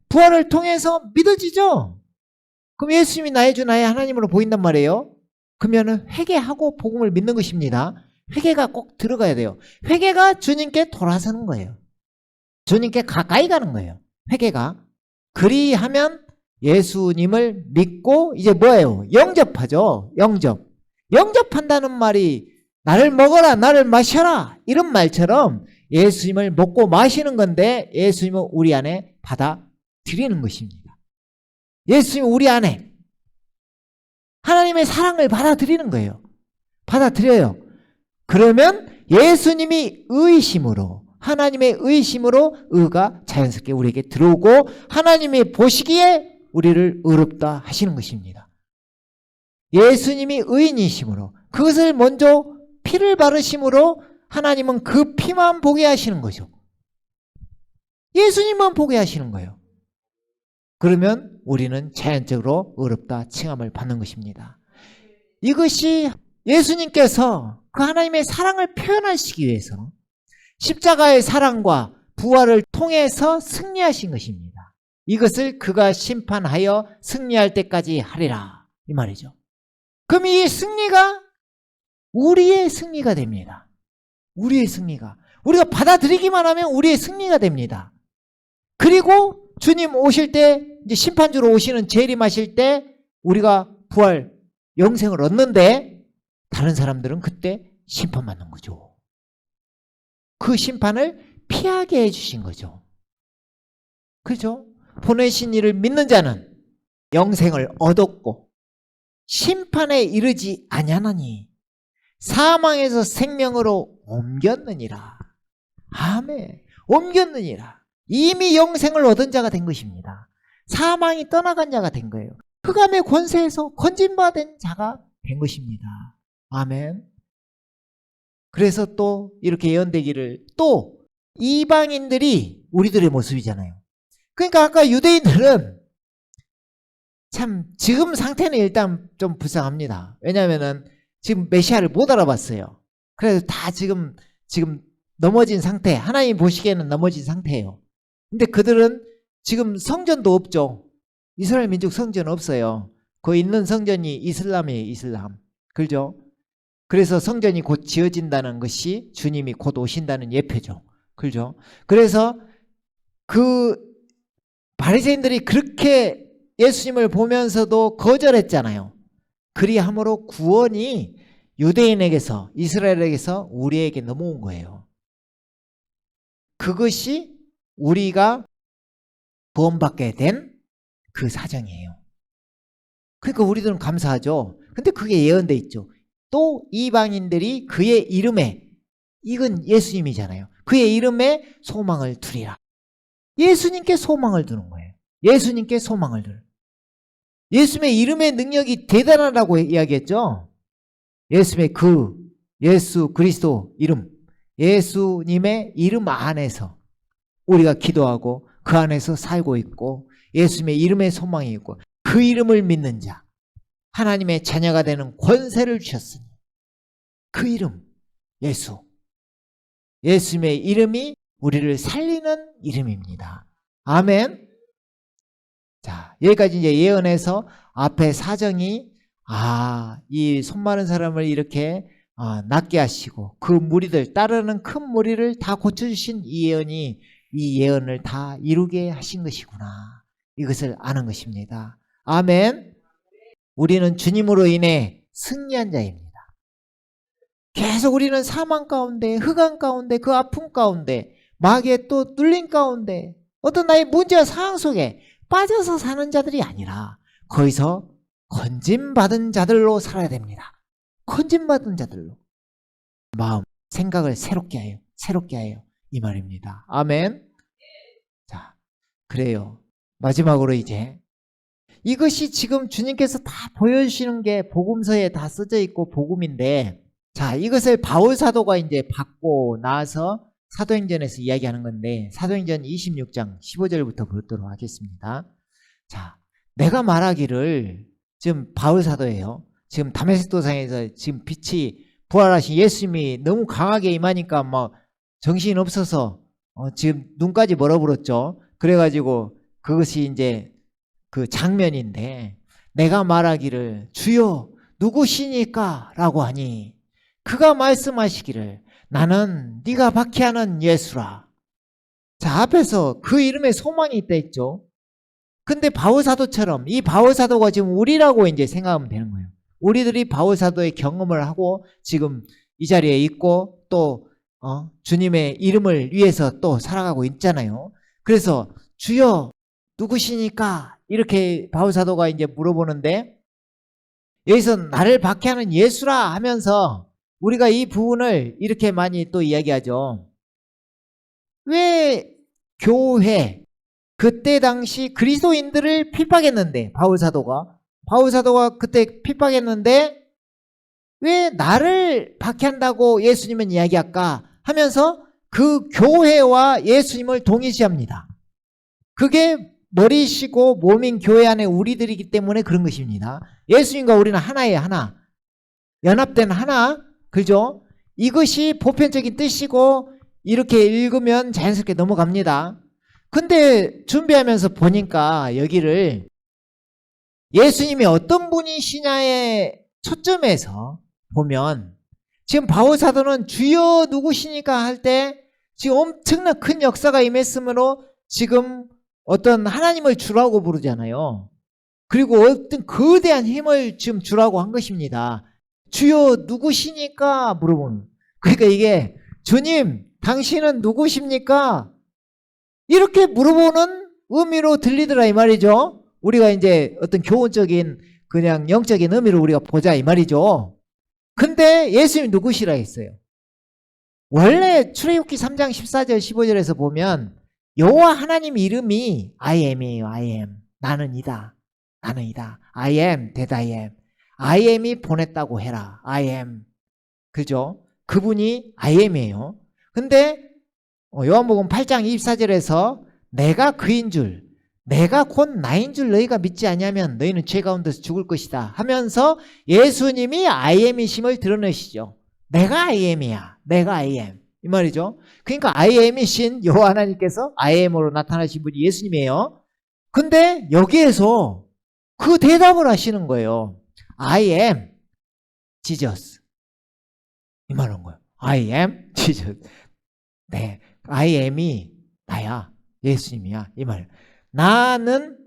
부활을 통해서 믿어지죠. 그럼 예수님이 나의 주 나의 하나님으로 보인단 말이에요. 그러면은 회개하고 복음을 믿는 것입니다. 회개가 꼭 들어가야 돼요. 회개가 주님께 돌아서는 거예요. 주님께 가까이 가는 거예요. 회개가. 그리하면 예수님을 믿고 이제 뭐예요? 영접하죠. 영접한다는 말이 나를 먹어라, 나를 마셔라 이런 말처럼 예수님을 먹고 마시는 건데 예수님은 우리 안에 받아들이는 것입니다. 예수님은 우리 안에 하나님의 사랑을 받아들이는 거예요. 받아들여요. 그러면 예수님이 의심으로, 하나님의 의심으로 의가 자연스럽게 우리에게 들어오고 하나님이 보시기에 우리를 의롭다 하시는 것입니다. 예수님이 의인이심으로 그것을 먼저 피를 바르심으로 하나님은 그 피만 보게 하시는 거죠. 예수님만 보게 하시는 거예요. 그러면 우리는 자연적으로 의롭다 칭함을 받는 것입니다. 이것이 예수님께서 그 하나님의 사랑을 표현하시기 위해서 십자가의 사랑과 부활을 통해서 승리하신 것입니다. 이것을 그가 심판하여 승리할 때까지 하리라 이 말이죠. 그럼 이 승리가 우리의 승리가 됩니다. 우리의 승리가. 우리가 받아들이기만 하면 우리의 승리가 됩니다. 그리고 주님 오실 때, 이제 심판주로 오시는 재림하실 때 우리가 부활, 영생을 얻는데 다른 사람들은 그때 심판받는 거죠. 그 심판을 피하게 해주신 거죠. 그렇죠? 보내신 이를 믿는 자는 영생을 얻었고 심판에 이르지 아니하나니 사망에서 생명으로 옮겼느니라. 아멘. 옮겼느니라. 이미 영생을 얻은 자가 된 것입니다. 사망이 떠나간 자가 된 거예요. 흑암의 권세에서 건진받은 자가 된 것입니다. 아멘. 그래서 또 이렇게 예언되기를, 또 이방인들이 우리들의 모습이잖아요. 그러니까 아까 유대인들은 참 지금 상태는 일단 좀 불쌍합니다. 왜냐하면은 지금 메시아를 못 알아봤어요. 그래서 다 지금 넘어진 상태, 하나님 보시기에는 넘어진 상태예요. 근데 그들은 지금 성전도 없죠. 이스라엘 민족 성전 없어요. 그 있는 성전이 이슬람이에요. 이슬람. 그죠? 그래서 성전이 곧 지어진다는 것이 주님이 곧 오신다는 예표죠. 그죠? 그래서 그 바리새인들이 그렇게 예수님을 보면서도 거절했잖아요. 그리함으로 구원이 유대인에게서, 이스라엘에게서 우리에게 넘어온 거예요. 그것이 우리가 구원받게 된 그 사정이에요. 그러니까 우리들은 감사하죠. 근데 그게 예언돼 있죠. 또 이방인들이 그의 이름에, 이건 예수님이잖아요. 그의 이름에 소망을 두리라. 예수님께 소망을 두는 거예요. 예수님께 소망을 두는. 예수님의 이름의 능력이 대단하다고 이야기했죠. 예수님의 예수 그리스도 이름, 예수님의 이름 안에서 우리가 기도하고 그 안에서 살고 있고 예수님의 이름에 소망이 있고 그 이름을 믿는 자 하나님의 자녀가 되는 권세를 주셨으니 그 이름 예수, 예수님의 이름이 우리를 살리는 이름입니다. 아멘. 자, 여기까지 이제 예언에서 앞에 사정이 이 손 많은 사람을 이렇게 낫게 하시고 그 무리들 따르는 큰 무리를 다 고쳐주신 이 예언을 다 이루게 하신 것이구나. 이것을 아는 것입니다. 아멘. 우리는 주님으로 인해 승리한 자입니다. 계속 우리는 사망 가운데, 흑암 가운데, 그 아픔 가운데, 마귀의 또 눌림 가운데 어떤 나의 문제와 상황 속에 빠져서 사는 자들이 아니라 거기서 건짐받은 자들로 살아야 됩니다. 건짐받은 자들로 마음, 생각을 새롭게 하여 이 말입니다. 아멘. 자, 그래요. 마지막으로 이제 이것이 지금 주님께서 다 보여주시는 게 복음서에 다 써져 있고 복음인데, 자, 이것을 바울 사도가 이제 받고 나서 사도행전에서 이야기하는 건데, 사도행전 26장 15절부터 보도록 하겠습니다. 자, 내가 말하기를, 지금 바울 사도예요. 지금 다메섹 도상에서 지금 빛이 부활하신 예수님이 너무 강하게 임하니까 막 정신 없어서 지금 눈까지 멀어버렸죠. 그래가지고 그것이 이제 그 장면인데, 내가 말하기를 주여 누구시니까 라고 하니 그가 말씀하시기를 나는 네가 박해하는 예수라. 자, 앞에서 그 이름에 소망이 있다 했죠. 근데 바울사도처럼 이 바울사도가 지금 우리라고 이제 생각하면 되는 거예요. 우리들이 바울사도의 경험을 하고 지금 이 자리에 있고 또 주님의 이름을 위해서 또 살아가고 있잖아요. 그래서 주여 누구시니까 이렇게 바울사도가 이제 물어보는데, 여기서 나를 박해하는 예수라 하면서 우리가 이 부분을 이렇게 많이 또 이야기하죠. 왜 교회, 그때 당시 그리스도인들을 핍박했는데, 바울사도가 그때 핍박했는데 왜 나를 박해한다고 예수님은 이야기할까 하면서 그 교회와 예수님을 동일시합니다. 그게 머리시고 몸인 교회 안에 우리들이기 때문에 그런 것입니다. 예수님과 우리는 하나예요. 하나. 연합된 하나. 그죠? 이것이 보편적인 뜻이고 이렇게 읽으면 자연스럽게 넘어갑니다. 근데 준비하면서 보니까 여기를 예수님이 어떤 분이시냐에 초점에서 보면 지금 바울사도는 주여 누구시니까 할 때 지금 엄청난 큰 역사가 임했으므로 지금 어떤 하나님을 주라고 부르잖아요. 그리고 어떤 거대한 힘을 지금 주라고 한 것입니다. 주여 누구시니까 물어보는. 그러니까 이게 주님 당신은 누구십니까? 이렇게 물어보는 의미로 들리더라 이 말이죠. 우리가 이제 어떤 교훈적인 그냥 영적인 의미로 우리가 보자 이 말이죠. 근데 예수님이 누구시라 했어요. 원래 출애굽기 3장 14절 15절에서 보면 여호와 하나님 이름이 I am이에요. I am. 나는 이다. I am that I am. I am이 보냈다고 해라. I am. 그죠? 그분이 I am이에요. 근데 요한복음 8장 24절에서 내가 그인 줄, 내가 곧 나인 줄 너희가 믿지 아니하면 너희는 죄 가운데서 죽을 것이다 하면서 예수님이 I am이심을 드러내시죠. 내가 I am이야. 내가 I am. 이 말이죠. 그러니까 I am이신 여호와 하나님께서 I am으로 나타나신 분이 예수님이에요. 근데 여기에서 그 대답을 하시는 거예요. I am Jesus. 이 말한 거예요. I am Jesus. 네, I am이 나야. 예수님이야. 이 말. 나는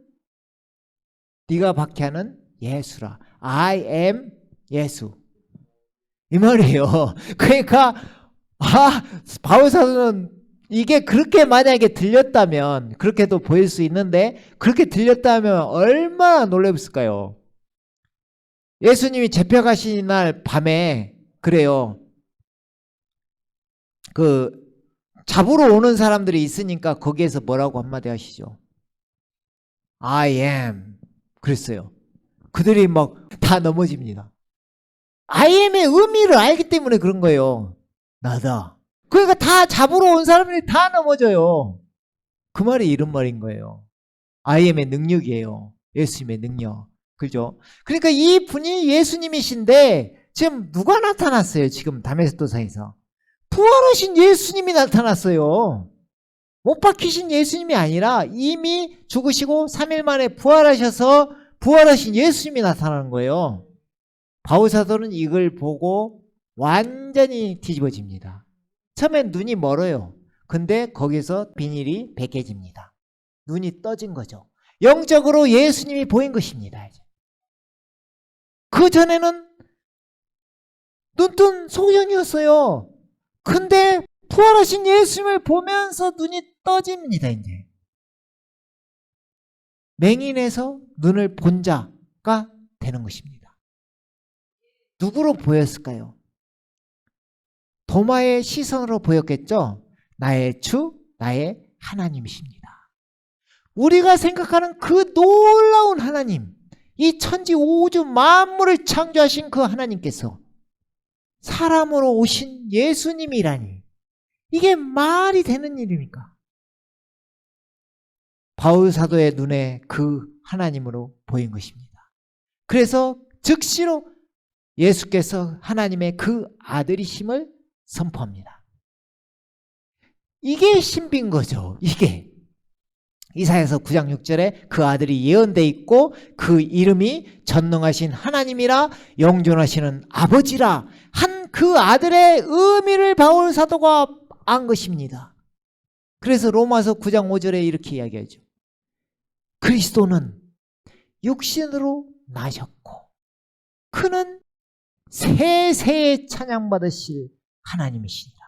네가 박해하는 예수라. I am 예수. 이 말이에요. 그러니까 바울사도는 이게 그렇게 만약에 들렸다면 그렇게도 보일 수 있는데 그렇게 들렸다면 얼마나 놀랐을까요? 예수님이 잡혀가신 날 밤에 그래요. 잡으러 오는 사람들이 있으니까 거기에서 뭐라고 한마디 하시죠? I am. 그랬어요. 그들이 막 다 넘어집니다. I am의 의미를 알기 때문에 그런 거예요. 나다. 그러니까 다 잡으러 온 사람들이 다 넘어져요. 그 말이 이런 말인 거예요. I am의 능력이에요. 예수님의 능력. 그죠? 그러니까 이 분이 예수님이신데 지금 누가 나타났어요? 지금 다메섹도상에서. 부활하신 예수님이 나타났어요. 못 박히신 예수님이 아니라 이미 죽으시고 3일 만에 부활하셔서 부활하신 예수님이 나타나는 거예요. 바울사도는 이걸 보고 완전히 뒤집어집니다. 처음엔 눈이 멀어요. 근데 거기서 비닐이 벗겨집니다. 눈이 떠진 거죠. 영적으로 예수님이 보인 것입니다. 그 전에는 눈뜬 소년이었어요. 근데 부활하신 예수님을 보면서 눈이 떠집니다. 이제 맹인에서 눈을 본 자가 되는 것입니다. 누구로 보였을까요? 도마의 시선으로 보였겠죠? 나의 주, 나의 하나님이십니다. 우리가 생각하는 그 놀라운 하나님, 이 천지 우주 만물을 창조하신 그 하나님께서 사람으로 오신 예수님이라니, 이게 말이 되는 일입니까? 바울 사도의 눈에 그 하나님으로 보인 것입니다. 그래서 즉시로 예수께서 하나님의 그 아들이심을 선포합니다. 이게 신비인 거죠. 이게 이사야서 9장 6절에 그 아들이 예언돼 있고 그 이름이 전능하신 하나님이라 영존하시는 아버지라 한 그 아들의 의미를 바울 사도가 안 것입니다. 그래서 로마서 9장 5절에 이렇게 이야기하죠. 그리스도는 육신으로 나셨고 그는 세세에 찬양받으실 하나님이시니라.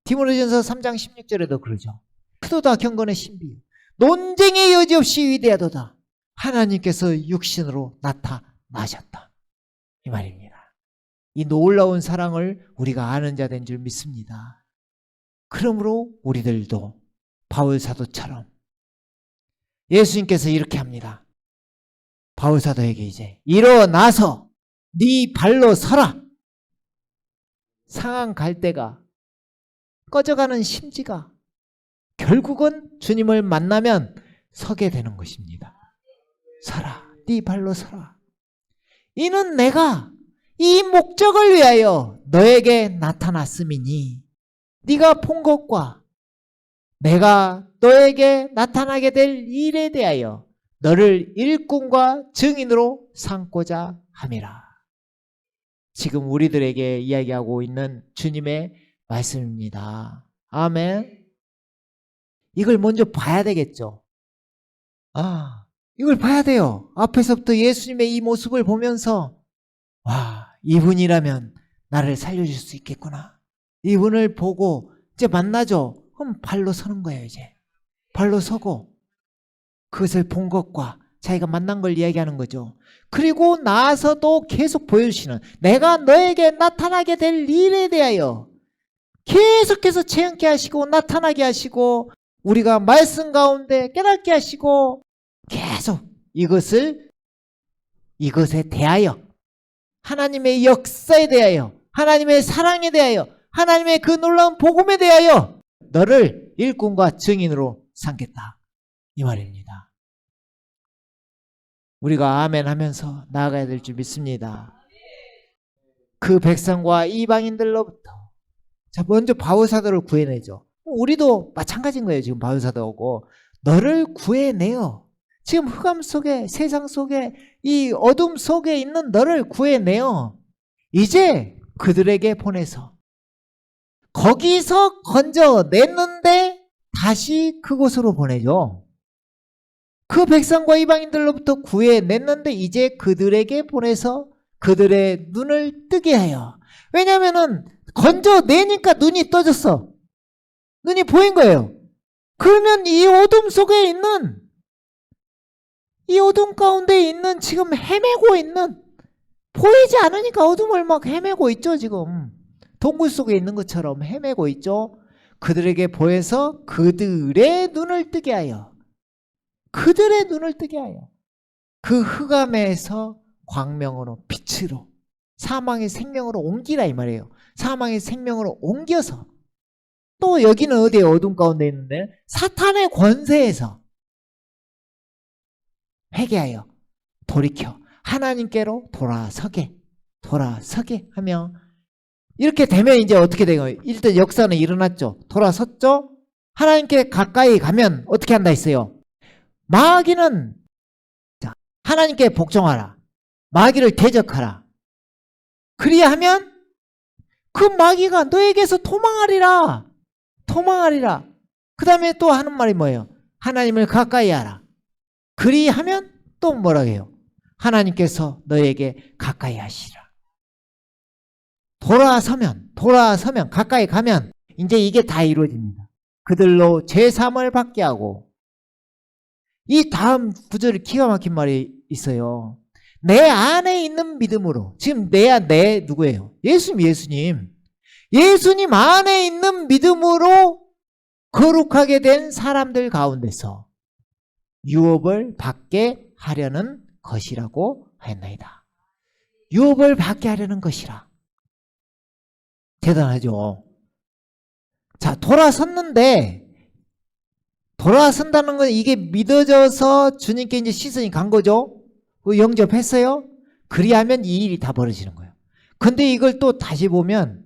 디모데전서 3장 16절에도 그러죠. 크도다 경건의 신비 논쟁의 여지 없이 위대하도다. 하나님께서 육신으로 나타나셨다. 이 말입니다. 이 놀라운 사랑을 우리가 아는 자 된 줄 믿습니다. 그러므로 우리들도 바울 사도처럼 예수님께서 이렇게 합니다. 바울 사도에게 이제 일어나서 네 발로 서라. 상한 갈대가 꺼져가는 심지가 결국은 주님을 만나면 서게 되는 것입니다. 서라. 네 발로 서라. 이는 내가 이 목적을 위하여 너에게 나타났음이니 네가 본 것과 내가 너에게 나타나게 될 일에 대하여 너를 일꾼과 증인으로 삼고자 함이라. 지금 우리들에게 이야기하고 있는 주님의 말씀입니다. 아멘. 이걸 먼저 봐야 되겠죠. 이걸 봐야 돼요. 앞에서부터 예수님의 이 모습을 보면서 와, 이분이라면 나를 살려줄 수 있겠구나. 이분을 보고 이제 만나죠. 그럼 발로 서는 거예요. 이제 발로 서고 그것을 본 것과 자기가 만난 걸 이야기하는 거죠. 그리고 나서도 계속 보여주시는 내가 너에게 나타나게 될 일에 대하여 계속해서 체험케 하시고 나타나게 하시고 우리가 말씀 가운데 깨닫게 하시고 계속 이것에 대하여 하나님의 역사에 대하여 하나님의 사랑에 대하여 하나님의 그 놀라운 복음에 대하여 너를 일꾼과 증인으로 삼겠다. 이 말입니다. 우리가 아멘 하면서 나아가야 될 줄 믿습니다. 그 백성과 이방인들로부터 자 먼저 바울사도를 구해내죠. 우리도 마찬가지인 거예요. 지금 바울사도하고 너를 구해내요. 지금 흑암 속에 세상 속에 이 어둠 속에 있는 너를 구해내요. 이제 그들에게 보내서 거기서 건져냈는데 다시 그곳으로 보내죠. 그 백성과 이방인들로부터 구해냈는데 이제 그들에게 보내서 그들의 눈을 뜨게 해요. 왜냐하면 건져내니까 눈이 떠졌어. 눈이 보인 거예요. 그러면 이 어둠 속에 있는 이 어둠 가운데 있는 지금 헤매고 있는 보이지 않으니까 어둠을 막 헤매고 있죠. 지금 동굴 속에 있는 것처럼 헤매고 있죠. 그들에게 보여서 그들의 눈을 뜨게 하여, 그들의 눈을 뜨게 하여 그 흑암에서 광명으로, 빛으로, 사망의 생명으로 옮기라 이 말이에요. 사망의 생명으로 옮겨서, 또 여기는 어디에 어둠 가운데 있는데 사탄의 권세에서 회개하여 돌이켜 하나님께로 돌아서게 하며, 이렇게 되면 이제 어떻게 돼요? 일단 역사는 일어났죠. 돌아섰죠. 하나님께 가까이 가면 어떻게 한다 했어요? 마귀는, 자, 하나님께 복종하라, 마귀를 대적하라. 그리하면 그 마귀가 너에게서 도망하리라. 그 다음에 또 하는 말이 뭐예요? 하나님을 가까이 하라. 그리하면 또 뭐라고 해요? 하나님께서 너에게 가까이 하시라. 돌아서면 가까이 가면 이제 이게 다 이루어집니다. 그들로 죄사함을 받게 하고, 이 다음 구절이 기가 막힌 말이 있어요. 내 안에 있는 믿음으로, 지금 내 누구예요? 예수님 안에 있는 믿음으로 거룩하게 된 사람들 가운데서 유업을 받게 하려는 것이라고 했나이다. 유업을 받게 하려는 것이라. 대단하죠. 자, 돌아선다는 건 이게 믿어져서 주님께 이제 시선이 간 거죠. 영접했어요. 그리하면 이 일이 다 벌어지는 거예요. 근데 이걸 또 다시 보면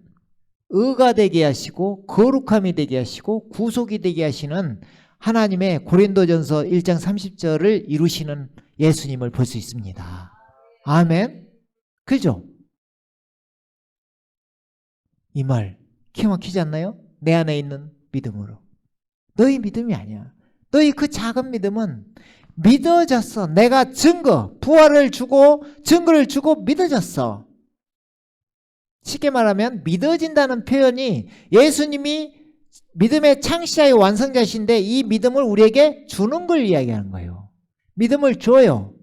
의가 되게 하시고 거룩함이 되게 하시고 구속이 되게 하시는 하나님의 고린도전서 1장 30절을 이루시는 예수님을 볼 수 있습니다. 아멘. 그죠? 이 말 기가 막히지 않나요? 내 안에 있는 믿음으로. 너희 믿음이 아니야. 너희 그 작은 믿음은 믿어졌어. 내가 부활을 주고 증거를 주고 믿어졌어. 쉽게 말하면 믿어진다는 표현이 예수님이 믿음의 창시자의 완성자신데 이 믿음을 우리에게 주는 걸 이야기하는 거예요. 믿음을 줘요.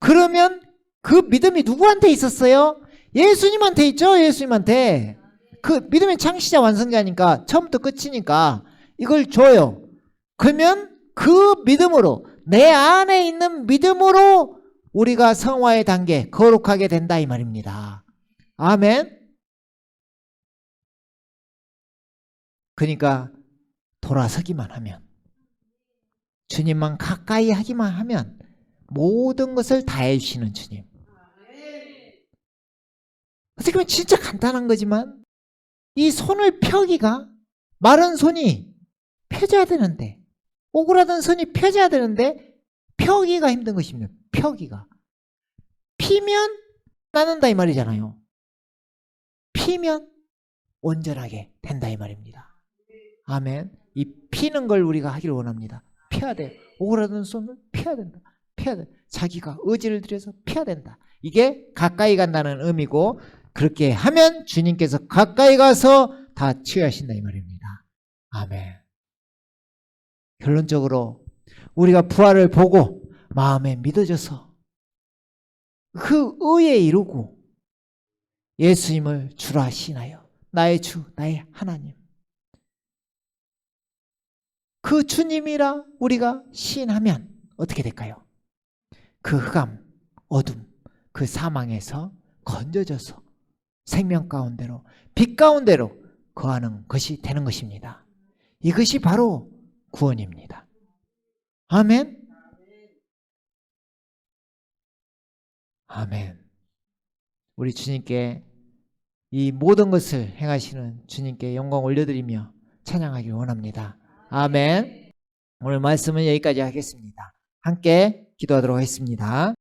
그러면 그 믿음이 누구한테 있었어요? 예수님한테 있죠. 예수님한테. 그 믿음의 창시자 완성자니까, 처음부터 끝이니까 이걸 줘요. 그러면 그 믿음으로, 내 안에 있는 믿음으로 우리가 성화의 단계, 거룩하게 된다 이 말입니다. 아멘. 그러니까 돌아서기만 하면, 주님만 가까이 하기만 하면 모든 것을 다 해주시는 주님. 어떻게 보면 진짜 간단한 거지만 이 손을 펴기가, 마른 손이 펴져야 되는데, 오그라든 손이 펴져야 되는데 펴기가 힘든 것입니다. 펴기가. 피면 나는다 이 말이잖아요. 피면 온전하게 된다 이 말입니다. 아멘. 이 피는 걸 우리가 하기를 원합니다. 펴야 돼. 오그라든 손을 펴야 된다. 자기가 의지를 들여서 펴야 된다. 이게 가까이 간다는 의미고, 그렇게 하면 주님께서 가까이 가서 다 치유하신다 이 말입니다. 아멘. 결론적으로 우리가 부활을 보고 마음에 믿어져서 그 의에 이루고 예수님을 주라 시인하여 나의 주, 나의 하나님, 그 주님이라 우리가 시인하면 어떻게 될까요? 그 흑암, 어둠, 그 사망에서 건져져서 생명 가운데로, 빛 가운데로 거하는 것이 되는 것입니다. 이것이 바로 구원입니다. 아멘. 아멘. 우리 주님께 이 모든 것을 행하시는 주님께 영광 올려드리며 찬양하길 원합니다. 아멘. 오늘 말씀은 여기까지 하겠습니다. 함께 기도하도록 하겠습니다.